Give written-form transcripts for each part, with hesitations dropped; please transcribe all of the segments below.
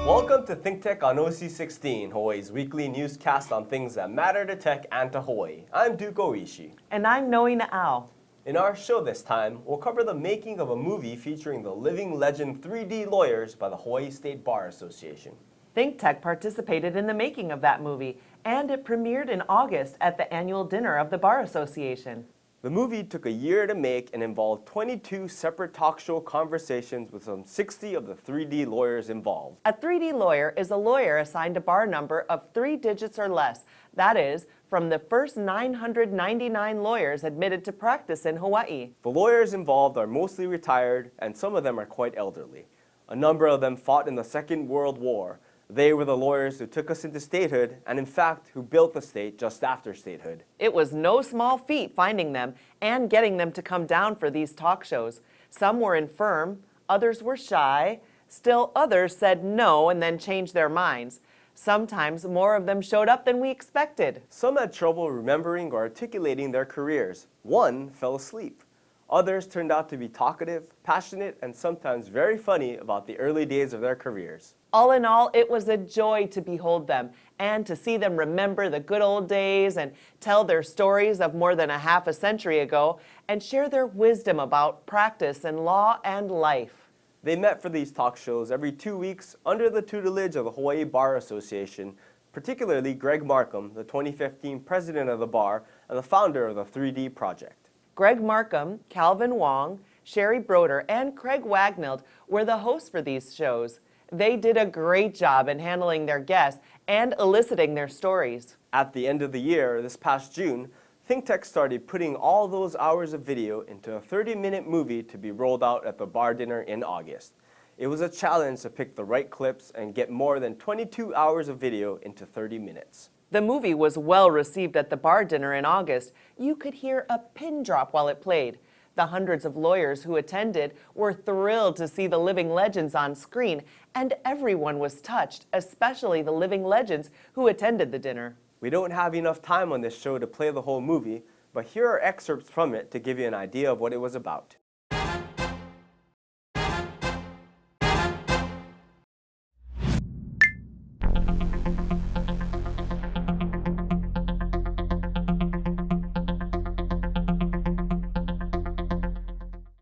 Welcome to ThinkTech on OC16, Hawaii's weekly newscast on things that matter to tech and to Hawaii. I'm Duke Oishi. And I'm Noe Na'au. In our show this time, we'll cover the making of a movie featuring the living legend 3D lawyers by the Hawaii State Bar Association. ThinkTech participated in the making of that movie, and it premiered in August at the annual dinner of the Bar Association. The movie took a year to make and involved 22 separate talk show conversations with some 60 of the 3D lawyers involved. A 3D lawyer is a lawyer assigned a bar number of 3 digits or less. That is, from the first 999 lawyers admitted to practice in Hawaii. The lawyers involved are mostly retired, and some of them are quite elderly. A number of them fought in the Second World War. They were the lawyers who took us into statehood, and in fact, who built the state just after statehood. It was no small feat finding them and getting them to come down for these talk shows. Some were infirm, others were shy, still others said no and then changed their minds. Sometimes more of them showed up than we expected. Some had trouble remembering or articulating their careers. One fell asleep. Others turned out to be talkative, passionate, and sometimes very funny about the early days of their careers. All in all, it was a joy to behold them and to see them remember the good old days and tell their stories of more than a half a century ago and share their wisdom about practice and law and life. They met for these talk shows every 2 weeks under the tutelage of the Hawaii Bar Association, particularly Greg Markham, the 2015 president of the bar and the founder of the 3D project. Greg Markham, Calvin Wong, Sherry Broder, and Craig Wagneld were the hosts for these shows. They did a great job in handling their guests and eliciting their stories. At the end of the year, this past June, ThinkTech started putting all those hours of video into a 30-minute movie to be rolled out at the bar dinner in August. It was a challenge to pick the right clips and get more than 22 hours of video into 30 minutes. The movie was well received at the bar dinner in August. You could hear a pin drop while it played. The hundreds of lawyers who attended were thrilled to see the living legends on screen, and everyone was touched, especially the living legends who attended the dinner. We don't have enough time on this show to play the whole movie, but here are excerpts from it to give you an idea of what it was about.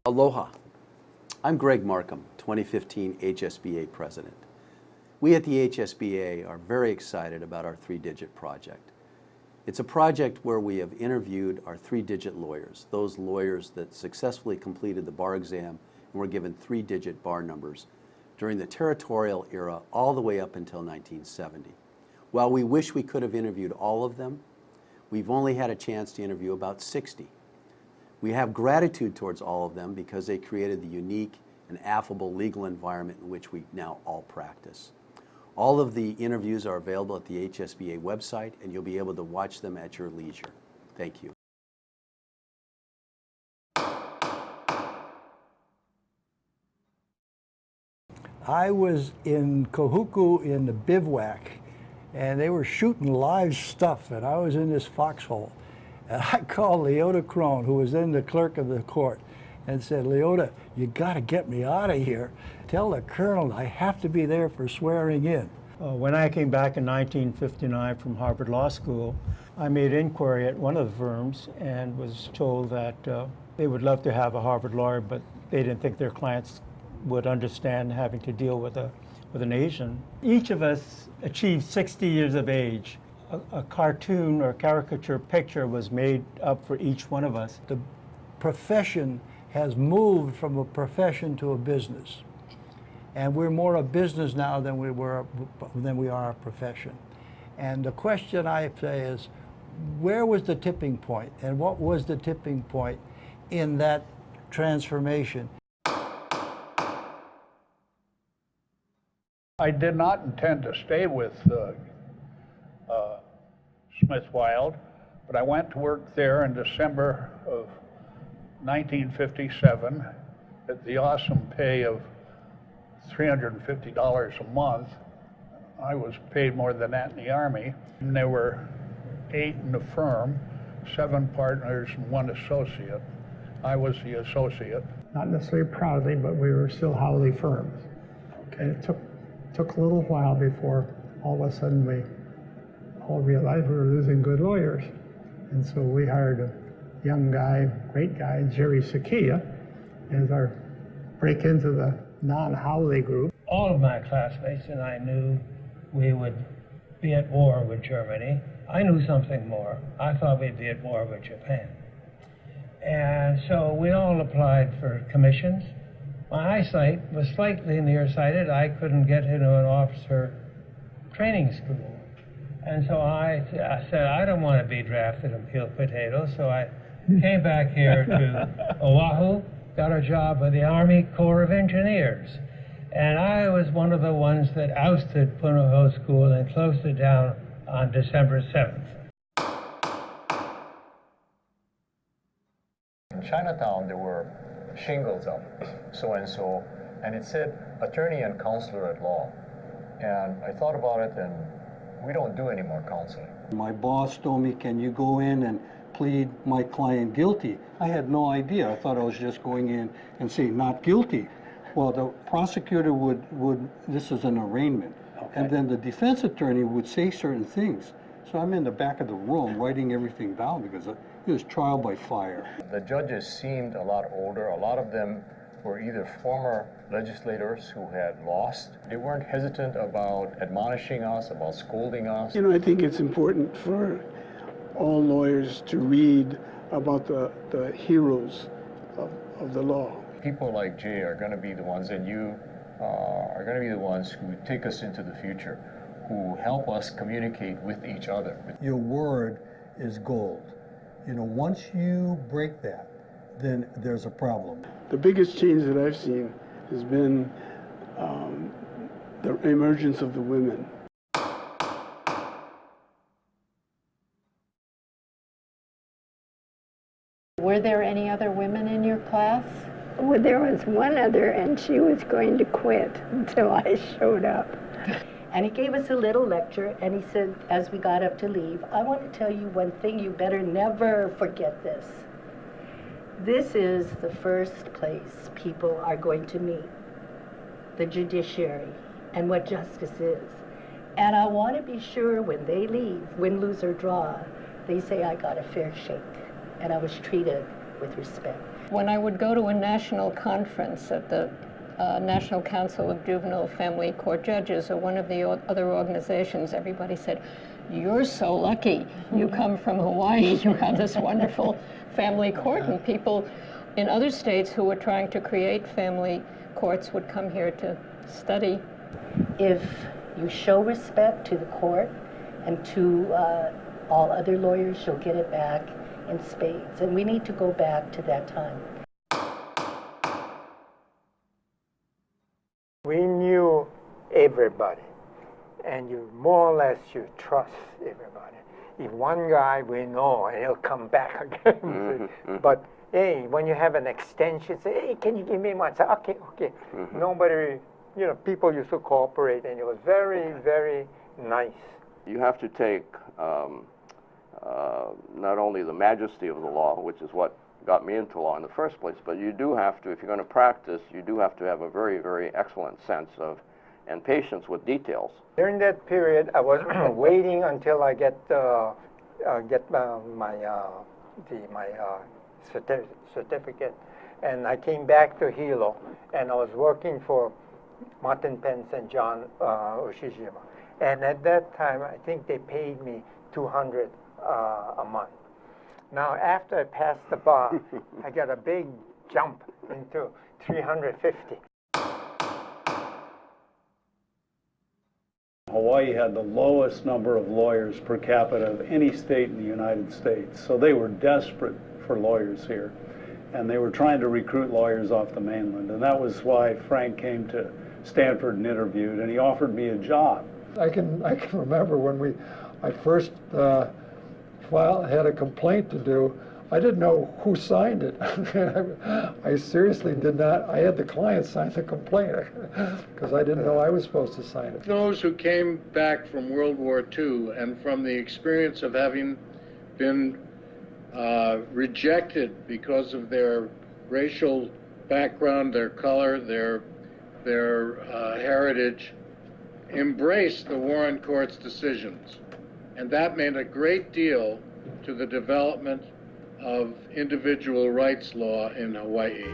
Aloha. I'm Greg Markham, 2015 HSBA President. We at the HSBA are very excited about our 3-digit project. It's a project where we have interviewed our 3-digit lawyers, those lawyers that successfully completed the bar exam and were given 3-digit bar numbers during the territorial era all the way up until 1970. While we wish we could have interviewed all of them, we've only had a chance to interview about 60. We have gratitude towards all of them because they created the unique and affable legal environment in which we now all practice. All of the interviews are available at the HSBA website, and you'll be able to watch them at your leisure. Thank you. I was in Kahuku in the bivouac, and they were shooting live stuff, and I was in this foxhole. And I called Leota Crone, who was then the clerk of the court, and said, Leota, you got to get me out of here. Tell the colonel I have to be there for swearing in. When I came back in 1959 from Harvard Law School, I made inquiry at one of the firms and was told that they would love to have a Harvard lawyer, but they didn't think their clients would understand having to deal with an Asian. Each of us achieved 60 years of age. A cartoon or caricature picture was made up for each one of us. The profession has moved from a profession to a business. And we're more a business now than we are a profession. And the question I say is, where was the tipping point? And what was the tipping point in that transformation? I did not intend to stay with Smith Wild, but I went to work there in December of 1957 at the awesome pay of $350 a month. I was paid more than that in the Army. And there were 8 in the firm, 7 partners and 1 associate. I was the associate. Not necessarily proudly, but we were still Howley firms. And it took a little while before all of a sudden we all realized we were losing good lawyers. And so we hired a young guy, great guy, Jerry Sakia, as our break into the non-Howley group. All of my classmates and I knew we would be at war with Germany. I knew something more. I thought we'd be at war with Japan. And so we all applied for commissions. My eyesight was slightly nearsighted. I couldn't get into an officer training school. And so I said, I don't want to be drafted and peel potatoes. So I came back here to Oahu, got a job with the Army Corps of Engineers. And I was one of the ones that ousted Punahou School and closed it down on December 7th. In Chinatown, there were shingles up, so-and-so, and it said attorney and counselor at law. And I thought about it, and we don't do any more counseling. My boss told me, can you go in and plead my client guilty? I had no idea. I thought I was just going in and saying not guilty. Well, the prosecutor would this is an arraignment. Okay. And then the defense attorney would say certain things. So I'm in the back of the room writing everything down because it was trial by fire. The judges seemed a lot older. A lot of them were either former legislators who had lost. They weren't hesitant about admonishing us, about scolding us. You know, I think it's important for all lawyers to read about the heroes of the law. People like Jay are going to be the ones, and you are going to be the ones who take us into the future, who help us communicate with each other. Your word is gold. You know, once you break that, then there's a problem. The biggest change that I've seen has been the emergence of the women. Were there any other women in your class? Well, there was one other, and she was going to quit until I showed up. And he gave us a little lecture, and he said, as we got up to leave, I want to tell you one thing, you better never forget this. This is the first place people are going to meet the judiciary and what justice is. And I want to be sure when they leave, win, lose, or draw, they say I got a fair shake, and I was treated with respect. When I would go to a national conference at the National Council of Juvenile Family Court Judges or one of the other organizations, everybody said, "You're so lucky. You come from Hawaii. You have this wonderful family court." And people in other states who were trying to create family courts would come here to study. If you show respect to the court and to all other lawyers, you'll get it back in spades. And we need to go back to that time. We knew everybody, and you more or less you trust everybody. If one guy we know, and he'll come back again. But hey, when you have an extension, say, hey, can you give me one? Say, okay, okay. Nobody, you know, people used to cooperate, and it was very, very nice. You have to take not only the majesty of the law, which is what got me into law in the first place, but you do have to, if you're going to practice, you do have to have a very, very excellent sense of and patience with details. During that period, I was waiting until I get my certificate, and I came back to Hilo, and I was working for Martin Pence and John Ushijima, and at that time, I think they paid me $200 a month. Now, after I passed the bar, I got a big jump into $350. Hawaii had the lowest number of lawyers per capita of any state in the United States, so they were desperate for lawyers here, and they were trying to recruit lawyers off the mainland, and that was why Frank came to Stanford and interviewed, and he offered me a job. I can remember when I first had a complaint to do. I didn't know who signed it. I seriously did not. I had the client sign the complaint because I didn't know I was supposed to sign it. Those who came back from World War II and from the experience of having been rejected because of their racial background, their color, their heritage, embraced the Warren Court's decisions, and that meant a great deal to the development of individual rights law in Hawaii.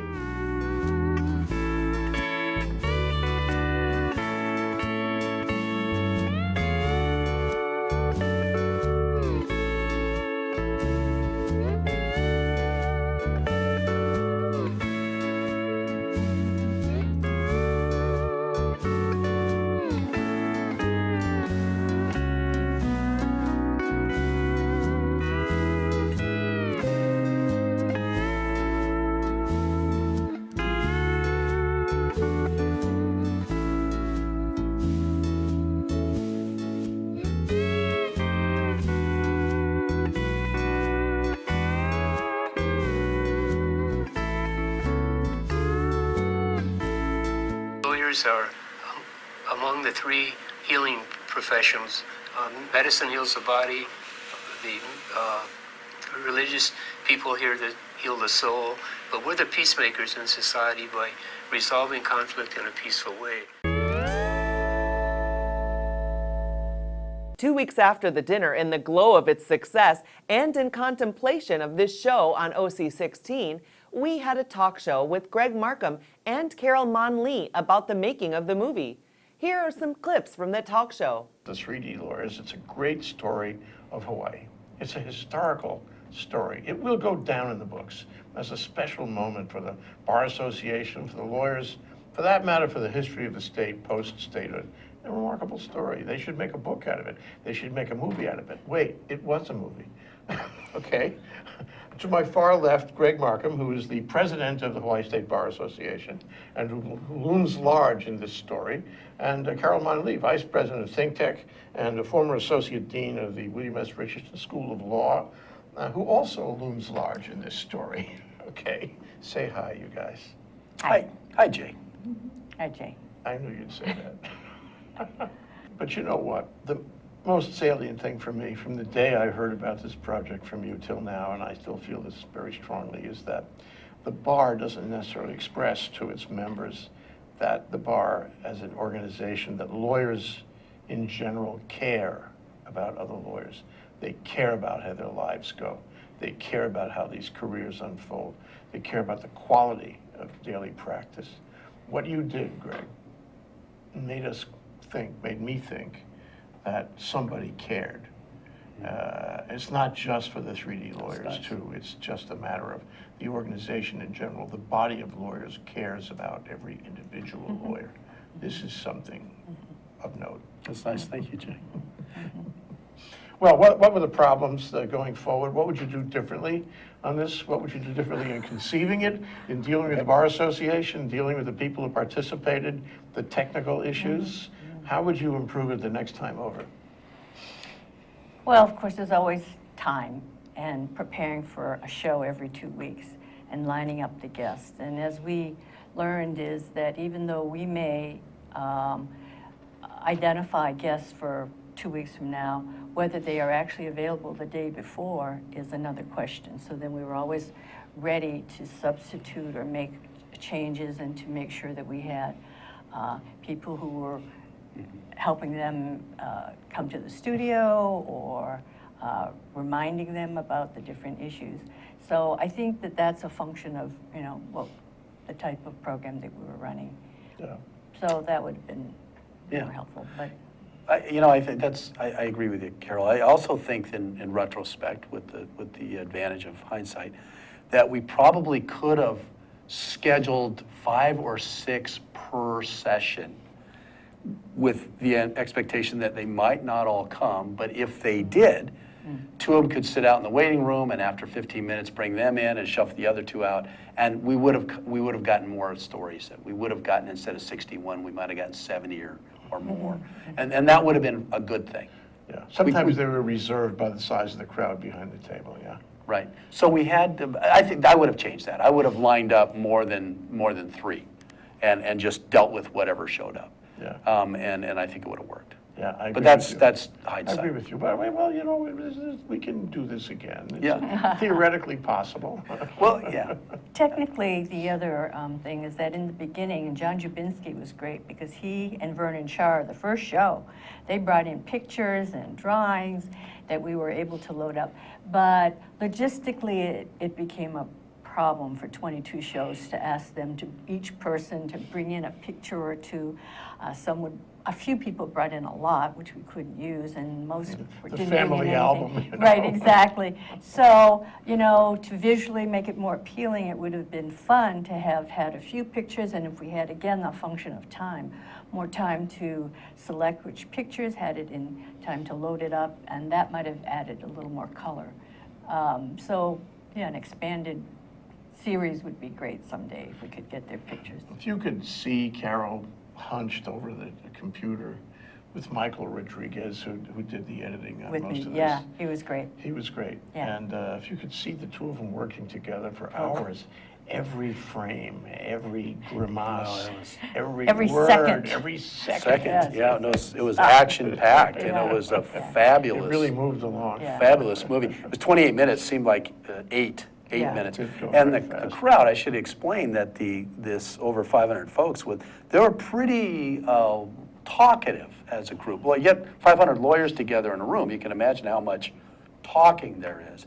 Lawyers are among the three healing professions. Medicine heals the body, the religious people here that heal the soul, but we're the peacemakers in society by resolving conflict in a peaceful way. 2 weeks after the dinner, in the glow of its success and in contemplation of this show on OC16, we had a talk show with Greg Markham and Carol Mon Lee about the making of the movie. Here are some clips from the talk show. The 3D Lawyers, it's a great story of Hawaii. It's a historical story. It will go down in the books as a special moment for the Bar Association, for the lawyers, for that matter, for the history of the state post-statehood. A remarkable story. They should make a book out of it. They should make a movie out of it. Wait, it was a movie. Okay. To my far left, Greg Markham, who is the president of the Hawaii State Bar Association and who looms large in this story, and Carol Mon Lee, vice president of ThinkTech and a former associate dean of the William S. Richardson School of Law, who also looms large in this story. Okay. Say hi, you guys. Hi. Hi, Jay. Hi, Jay. I knew you'd say that. But you know what? The most salient thing for me from the day I heard about this project from you till now, and I still feel this very strongly, is that the bar doesn't necessarily express to its members that the bar as an organization, that lawyers in general care about other lawyers. They care about how their lives go. They care about how these careers unfold. They care about the quality of daily practice. What you did, Greg, made me think that somebody cared. It's not just for the 3D lawyers too, it's just a matter of the organization in general. The body of lawyers cares about every individual lawyer. This is something of note. That's nice, thank you, Jay. Well, what were the problems going forward? What would you do differently on this? What would you do differently in conceiving it, in dealing with the Bar Association, dealing with the people who participated, the technical issues? How would you improve it the next time over? Well, of course, there's always time and preparing for a show every 2 weeks and lining up the guests. And as we learned is that even though we may identify guests for 2 weeks from now, whether they are actually available the day before is another question. So then we were always ready to substitute or make changes and to make sure that we had people who were helping them come to the studio or reminding them about the different issues. So I think that that's a function of, what the type of program that we were running. Yeah. So that would have been more helpful. But I think I agree with you, Carol. I also think in retrospect, with the advantage of hindsight, that we probably could have scheduled 5 or 6 per session with the expectation that they might not all come, but if they did, 2 of them could sit out in the waiting room, and after 15 minutes bring them in and shuffle the other 2 out, and we would have gotten more stories. We would have gotten, instead of 61, we might have gotten 70 or more, and that would have been a good thing. Yeah. Sometimes they were reserved by the size of the crowd behind the table. Yeah. Right. So we had to, I think I would have changed that. I would have lined up more than 3, and just dealt with whatever showed up. Yeah. And I think it would have worked. Yeah, I agree. But that's I hindsight. agree with you. But well, we can do this again. It's theoretically possible. Well, yeah. Technically, the other thing is that in the beginning, and John Jubinski was great because he and Vernon Shar, the first show, they brought in pictures and drawings that we were able to load up. But logistically, it became a problem for 22 shows to ask them to, each person to bring in a picture or two. A few people brought in a lot, which we couldn't use, and most didn't bring in anything. Album, you know? Right, exactly. So, you know, to visually make it more appealing, it would have been fun to have had a few pictures, and if we had, again, the function of time, more time to select which pictures, had it in time to load it up, and that might have added a little more color. So, yeah, an expanded series would be great someday if we could get their pictures. If you could see Carol hunched over the computer with Michael Rodriguez, who did the editing on most of this. Yeah, he was great. He was great. Yeah. And if you could see the two of them working together for hours, every frame, every grimace, every word, second. every second. Second, yeah, no, it was action-packed, and it was a fabulous. It really moved along. Fabulous movie. It was 28 minutes, seemed like eight minutes. And the crowd, I should explain that this over 500 folks, they were pretty talkative as a group. Well, you get 500 lawyers together in a room, you can imagine how much talking there is.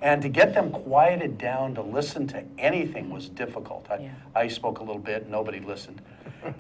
And to get them quieted down to listen to anything was difficult. I spoke a little bit, nobody listened.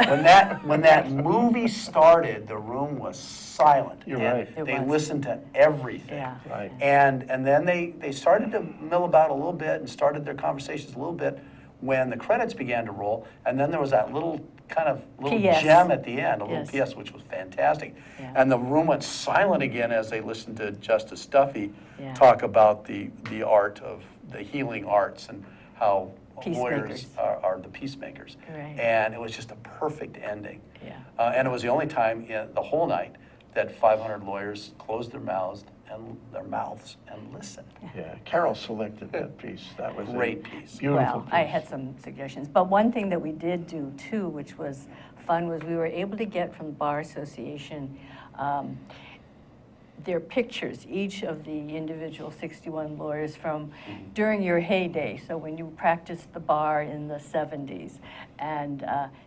When that movie started, the room was silent. You're right. They listened to everything. Yeah. Right. And then they started to mill about a little bit and started their conversations a little bit when the credits began to roll. And then there was that little PS. gem at the end, a little Yes. PS, which was fantastic. Yeah. And the room went silent again as they listened to Justice Duffy Yeah. talk about the art of the healing arts and how lawyers Peacemakers. are the peacemakers. Right. And it was just a perfect ending. Yeah. And it was the only time in the whole night that 500 lawyers closed their mouths and listened. Yeah, Carol selected that piece. That was Great piece. Beautiful Well, piece. I had some suggestions, but one thing that we did do too, which was fun, was we were able to get from the Bar Association their pictures, each of the individual 61 lawyers from during your heyday, so when you practiced the bar in the 70s. And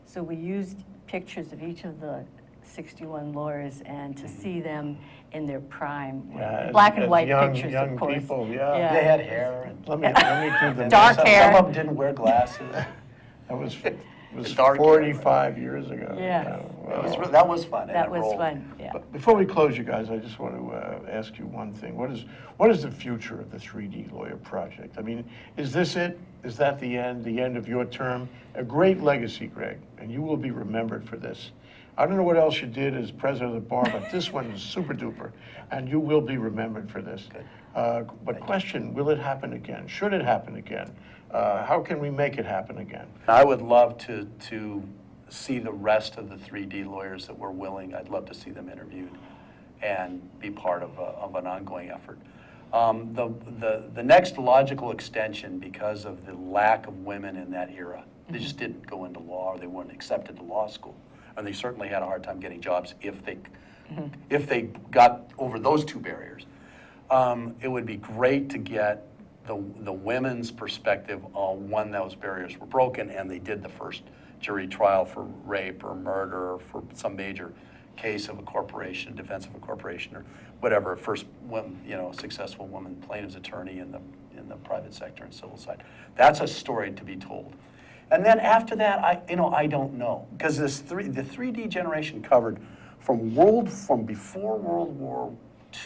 so we used pictures of each of the 61 lawyers and to see them in their prime. Yeah, Black and as white young pictures, young of course. people, yeah. They had hair. And Let me do the Dark hair. Some of them didn't wear glasses. That was Dark hair. 45 years ago. Yeah. That was fun. and That it was rolled. fun, yeah. But before we close, you guys, I just want to ask you one thing. What is the future of the 3D Lawyer Project? I mean, is this it? Is that the end of your term? A great legacy, Greg, and you will be remembered for this. I don't know what else you did as president of the bar, but this one is super duper, and you will be remembered for this. But question, will it happen again? Should it happen again? How can we make it happen again? I would love to see the rest of the 3D lawyers that were willing. I'd love to see them interviewed and be part of an ongoing effort. The next logical extension, because of the lack of women in that era, they just didn't go into law, or they weren't accepted to law school. And they certainly had a hard time getting jobs if they got over those two barriers. It would be great to get the women's perspective on when those barriers were broken and they did the first jury trial for rape or murder or for some major case of a corporation, defense of a corporation or whatever, first successful woman plaintiff's attorney in the private sector and civil side. That's a story to be told. And then after that, I don't know, because the 3D generation covered from before World War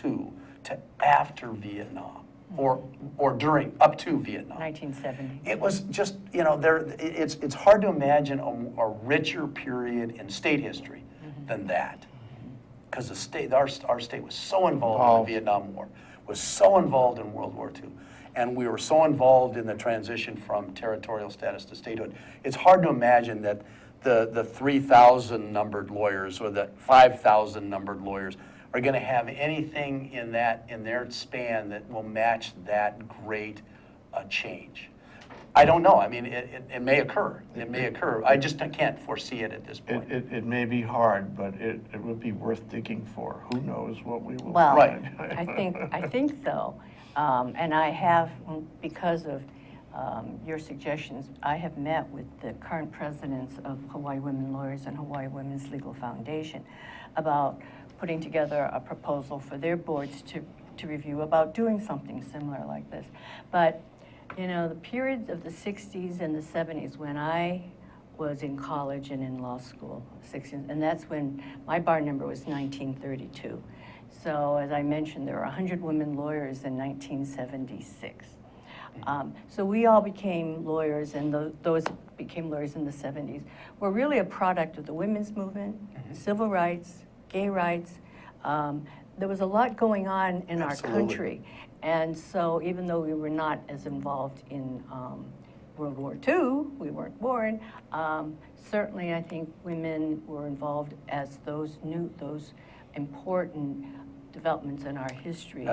II to after Vietnam, or during up to Vietnam. 1970. It was just it's hard to imagine a richer period in state history than that, because our state was so involved in the Vietnam War, was so involved in World War II. And we were so involved in the transition from territorial status to statehood. It's hard to imagine that the 3,000 numbered lawyers or the 5,000 numbered lawyers are going to have anything in their span that will match that great change. I don't know. I mean, it may occur. It may occur. I just can't foresee it at this point. It may be hard, but it would be worth digging for. Who knows what we will Well, find. I think so. And I have, because of your suggestions, I have met with the current presidents of Hawaii Women Lawyers and Hawaii Women's Legal Foundation about putting together a proposal for their boards to review about doing something similar like this. But, you know, the periods of the 60s and the 70s when I was in college and in law school, 60s, and that's when my bar number was 1932. So as I mentioned, there were 100 women lawyers in 1976. So we all became lawyers, and those became lawyers in the 70s. We're really a product of the women's movement, civil rights, gay rights. There was a lot going on in our country. And so even though we were not as involved in World War II, we weren't born, certainly I think women were involved as those important developments in our history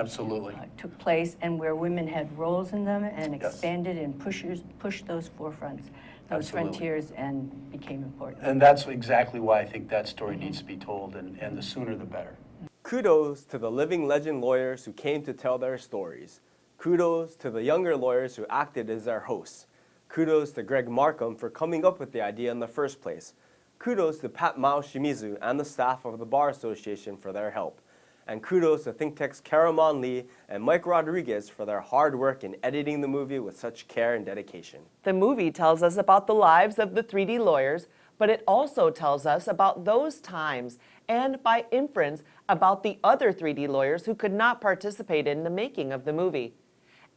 took place, and where women had roles in them and expanded and pushed those forefronts, those frontiers, and became important. And that's exactly why I think that story needs to be told, and the sooner the better. Kudos to the living legend lawyers who came to tell their stories. Kudos to the younger lawyers who acted as their hosts. Kudos to Greg Markham for coming up with the idea in the first place. Kudos to Pat Mao Shimizu and the staff of the Bar Association for their help. And kudos to ThinkTech's Karamon Lee and Mike Rodriguez for their hard work in editing the movie with such care and dedication. The movie tells us about the lives of the 3D lawyers, but it also tells us about those times and, by inference, about the other 3D lawyers who could not participate in the making of the movie.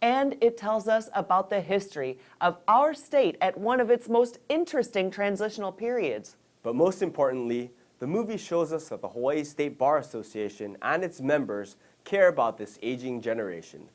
And it tells us about the history of our state at one of its most interesting transitional periods. But most importantly, the movie shows us that the Hawaii State Bar Association and its members care about this aging generation.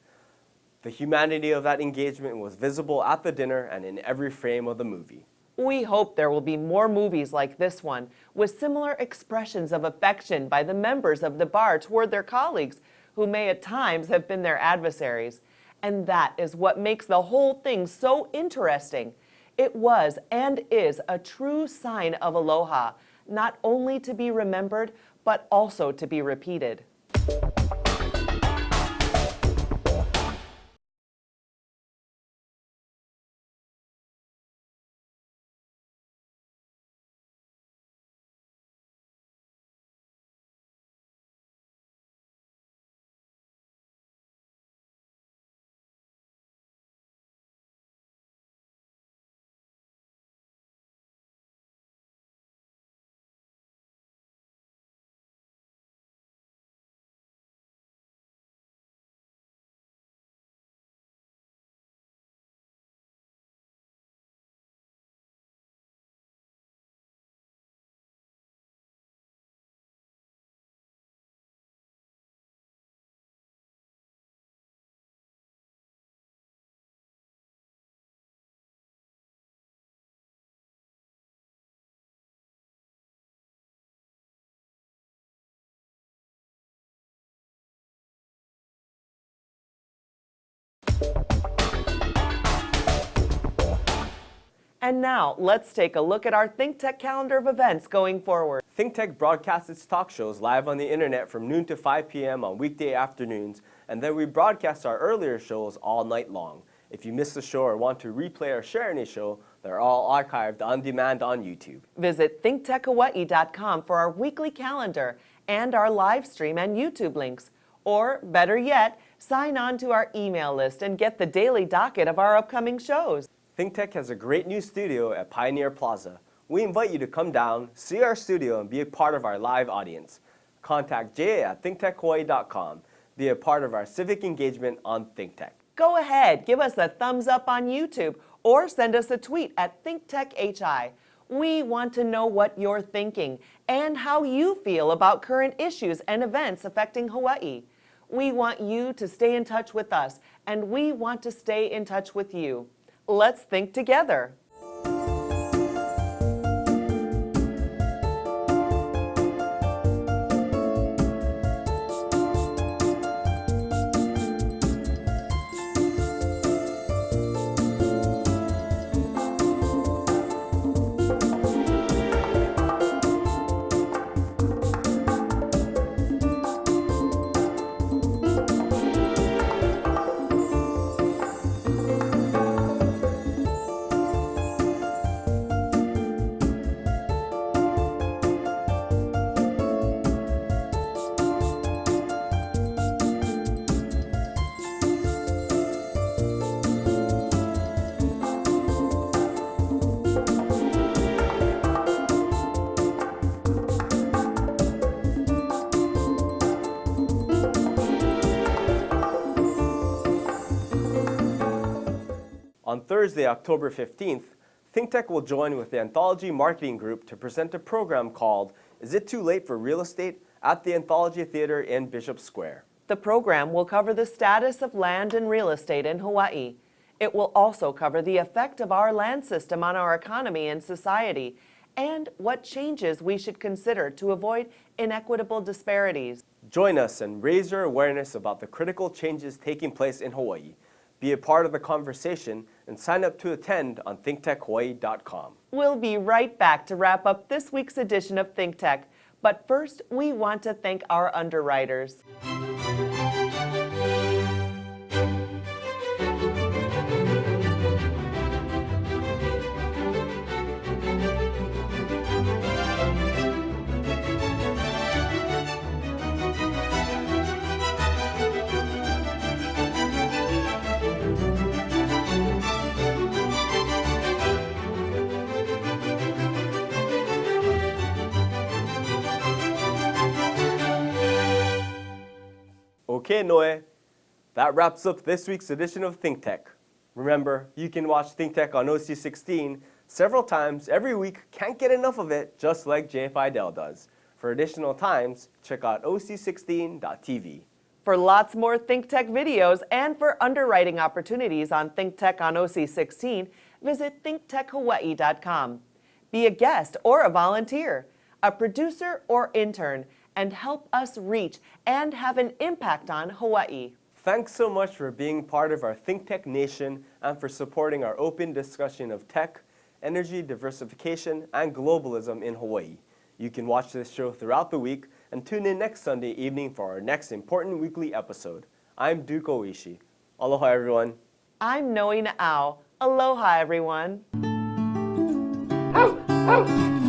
The humanity of that engagement was visible at the dinner and in every frame of the movie. We hope there will be more movies like this one, with similar expressions of affection by the members of the bar toward their colleagues, who may at times have been their adversaries. And that is what makes the whole thing so interesting. It was and is a true sign of aloha, not only to be remembered, but also to be repeated. And now, let's take a look at our ThinkTech calendar of events going forward. ThinkTech broadcasts its talk shows live on the internet from noon to 5 p.m. on weekday afternoons, and then we broadcast our earlier shows all night long. If you missed the show or want to replay or share any show, they're all archived on demand on YouTube. Visit thinktechhawaii.com for our weekly calendar and our live stream and YouTube links. Or, better yet, sign on to our email list and get the daily docket of our upcoming shows. ThinkTech has a great new studio at Pioneer Plaza. We invite you to come down, see our studio, and be a part of our live audience. Contact Jay at thinktechhawaii.com. Be a part of our civic engagement on ThinkTech. Go ahead, give us a thumbs up on YouTube or send us a tweet at ThinkTechHI. We want to know what you're thinking and how you feel about current issues and events affecting Hawaii. We want you to stay in touch with us, and we want to stay in touch with you. Let's think together. On Thursday, October 15th, ThinkTech will join with the Anthology Marketing Group to present a program called Is It Too Late for Real Estate at the Anthology Theater in Bishop Square. The program will cover the status of land and real estate in Hawaii. It will also cover the effect of our land system on our economy and society, and what changes we should consider to avoid inequitable disparities. Join us and raise your awareness about the critical changes taking place in Hawaii. Be a part of the conversation and sign up to attend on thinktechhawaii.com. We'll be right back to wrap up this week's edition of ThinkTech. But first, we want to thank our underwriters. Okay, Noe, that wraps up this week's edition of ThinkTech. Remember, you can watch ThinkTech on OC16 several times every week. Can't get enough of it, just like Jay Fidel does. For additional times, check out oc16.tv. For lots more ThinkTech videos and for underwriting opportunities on ThinkTech on OC16, visit thinktechhawaii.com. Be a guest or a volunteer, a producer or intern, and help us reach and have an impact on Hawaii. Thanks so much for being part of our ThinkTech Nation and for supporting our open discussion of tech, energy diversification, and globalism in Hawaii. You can watch this show throughout the week and tune in next Sunday evening for our next important weekly episode. I'm Duke Oishi. Aloha, everyone. I'm Noe Na'au. Aloha, everyone. Ow, ow.